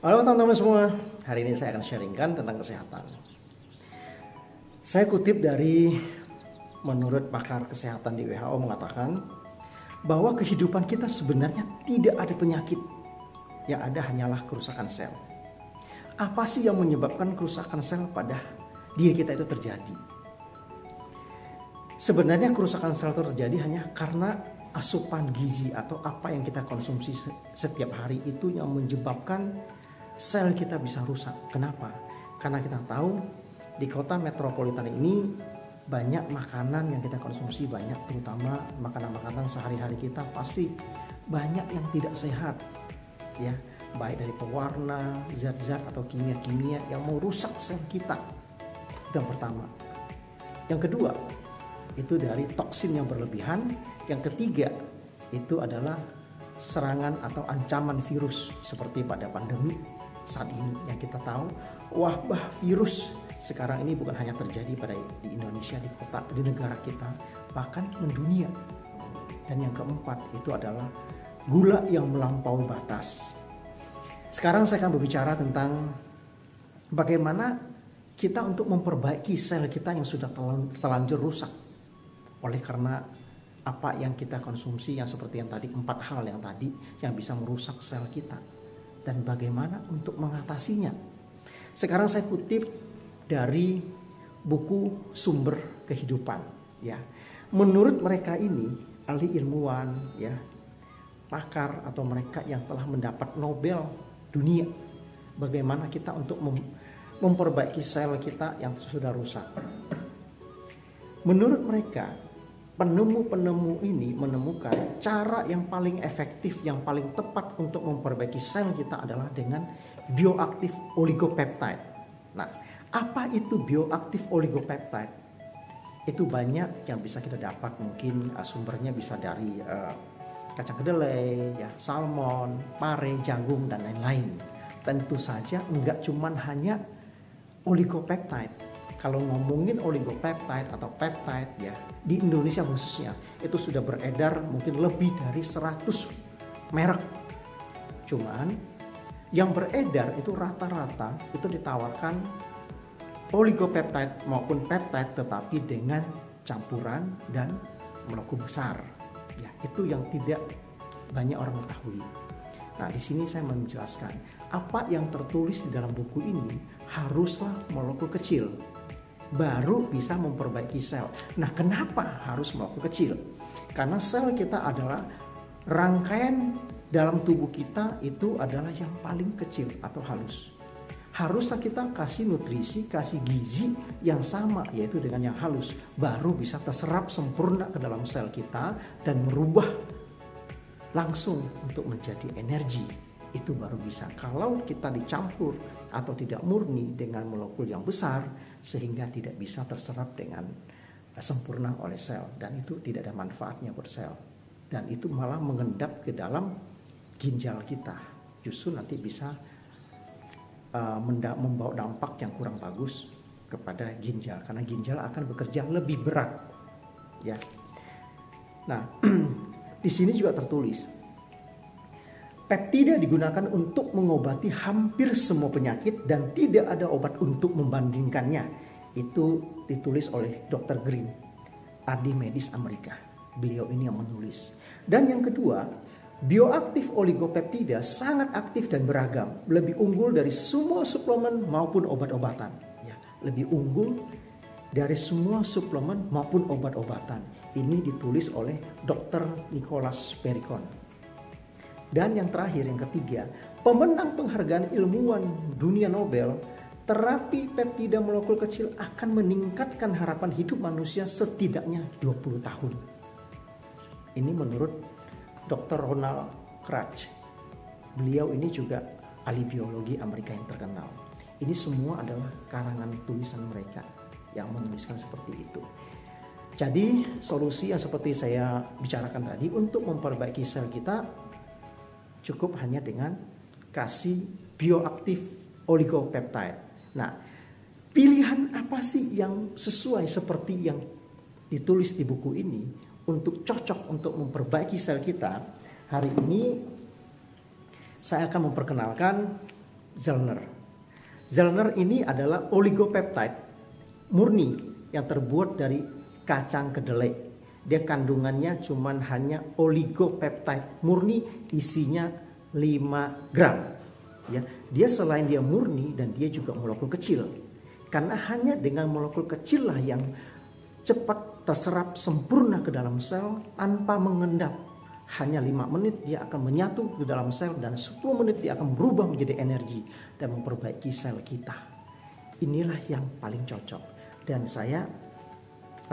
Halo teman-teman semua, hari ini saya akan sharingkan tentang kesehatan. Saya kutip dari menurut pakar kesehatan di WHO mengatakan bahwa kehidupan kita sebenarnya tidak ada penyakit, yang ada hanyalah kerusakan sel. Apa sih yang menyebabkan kerusakan sel pada diri kita itu terjadi? Sebenarnya kerusakan sel itu terjadi hanya karena asupan gizi atau apa yang kita konsumsi setiap hari itu yang menyebabkan sel kita bisa rusak. Kenapa? Karena kita tahu di kota metropolitan ini banyak makanan yang kita konsumsi banyak, terutama makanan-makanan sehari-hari kita pasti banyak yang tidak sehat, ya, baik dari pewarna, zat-zat atau kimia-kimia yang mau rusak sel kita. Itu yang pertama. Yang kedua, itu dari toksin yang berlebihan. Yang ketiga, itu adalah serangan atau ancaman virus seperti pada pandemi saat ini yang kita tahu wabah virus sekarang ini bukan hanya terjadi pada di Indonesia, di kota, di negara kita, bahkan mendunia. Dan yang keempat itu adalah gula yang melampaui batas. Sekarang saya akan berbicara tentang bagaimana kita untuk memperbaiki sel kita yang sudah terlanjur rusak oleh karena apa yang kita konsumsi, yang seperti yang tadi, 4 hal yang tadi yang bisa merusak sel kita, dan bagaimana untuk mengatasinya. Sekarang saya kutip dari buku Sumber Kehidupan, ya. Menurut mereka ini ahli ilmuwan, ya, pakar atau mereka yang telah mendapat Nobel dunia, bagaimana kita untuk memperbaiki sel kita yang sudah rusak. Menurut mereka, penemu-penemu ini menemukan cara yang paling efektif, yang paling tepat untuk memperbaiki sel kita adalah dengan bioaktif oligopeptide. Nah, apa itu bioaktif oligopeptide? Itu banyak yang bisa kita dapat, mungkin sumbernya bisa dari kacang kedelai, ya, salmon, pare, jagung, dan lain-lain. Tentu saja enggak cuman hanya oligopeptide. Kalau ngomongin oligopeptide atau peptide, ya, di Indonesia khususnya itu sudah beredar mungkin lebih dari 100 merek. Cuman yang beredar itu rata-rata itu ditawarkan oligopeptide maupun peptide tetapi dengan campuran dan molekul besar. Ya, itu yang tidak banyak orang ketahui. Nah, di sini saya menjelaskan apa yang tertulis di dalam buku ini haruslah molekul kecil baru bisa memperbaiki sel. Nah, kenapa harus molekul kecil? Karena sel kita adalah rangkaian dalam tubuh kita itu adalah yang paling kecil atau halus. Harusnya kita kasih nutrisi, kasih gizi yang sama, yaitu dengan yang halus, baru bisa terserap sempurna ke dalam sel kita dan merubah langsung untuk menjadi energi. Itu baru bisa. Kalau kita dicampur atau tidak murni dengan molekul yang besar, sehingga tidak bisa terserap dengan sempurna oleh sel, dan itu tidak ada manfaatnya buat sel, dan itu malah mengendap ke dalam ginjal kita. Justru nanti bisa membawa dampak yang kurang bagus kepada ginjal, karena ginjal akan bekerja lebih berat, ya. Nah, di sini juga tertulis peptida digunakan untuk mengobati hampir semua penyakit dan tidak ada obat untuk membandingkannya. Itu ditulis oleh Dr. Green, ahli medis Amerika. Beliau ini yang menulis. Dan yang kedua, bioaktif oligopeptida sangat aktif dan beragam, lebih unggul dari semua suplemen maupun obat-obatan. Ya, lebih unggul dari semua suplemen maupun obat-obatan. Ini ditulis oleh Dr. Nicholas Perricone. Dan yang terakhir, yang ketiga, pemenang penghargaan ilmuwan dunia Nobel, terapi peptida molekul kecil akan meningkatkan harapan hidup manusia setidaknya 20 tahun. Ini menurut Dr. Ronald Kratz. Beliau ini juga ahli biologi Amerika yang terkenal. Ini semua adalah karangan tulisan mereka yang menuliskan seperti itu. Jadi solusi yang seperti saya bicarakan tadi untuk memperbaiki sel kita cukup hanya dengan kasih bioaktif oligopeptide. Nah, pilihan apa sih yang sesuai seperti yang ditulis di buku ini untuk cocok untuk memperbaiki sel kita? Hari ini saya akan memperkenalkan Zollner. Zollner ini adalah oligopeptide murni yang terbuat dari kacang kedelai. Dia kandungannya cuman hanya oligopeptide murni, isinya 5 gram. Ya, dia selain dia murni dan dia juga molekul kecil. Karena hanya dengan molekul kecil lah yang cepat terserap sempurna ke dalam sel tanpa mengendap. Hanya 5 menit dia akan menyatu ke dalam sel dan 10 menit dia akan berubah menjadi energi dan memperbaiki sel kita. Inilah yang paling cocok. Dan saya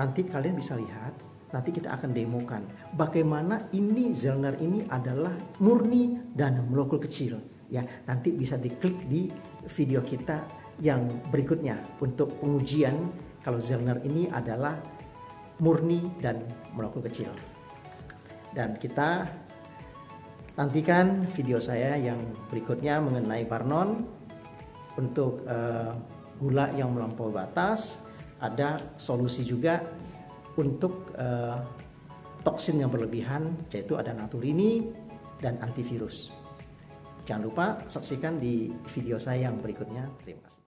nanti kalian bisa lihat, nanti kita akan demokan bagaimana ini Zollner ini adalah murni dan molekul kecil. Ya, nanti bisa diklik di video kita yang berikutnya untuk pengujian kalau Zollner ini adalah murni dan molekul kecil. Dan kita nantikan video saya yang berikutnya mengenai Barnon untuk gula yang melampaui batas. Ada solusi juga untuk toksin yang berlebihan, yaitu ada naturini dan antivirus. Jangan lupa saksikan di video saya yang berikutnya. Terima kasih.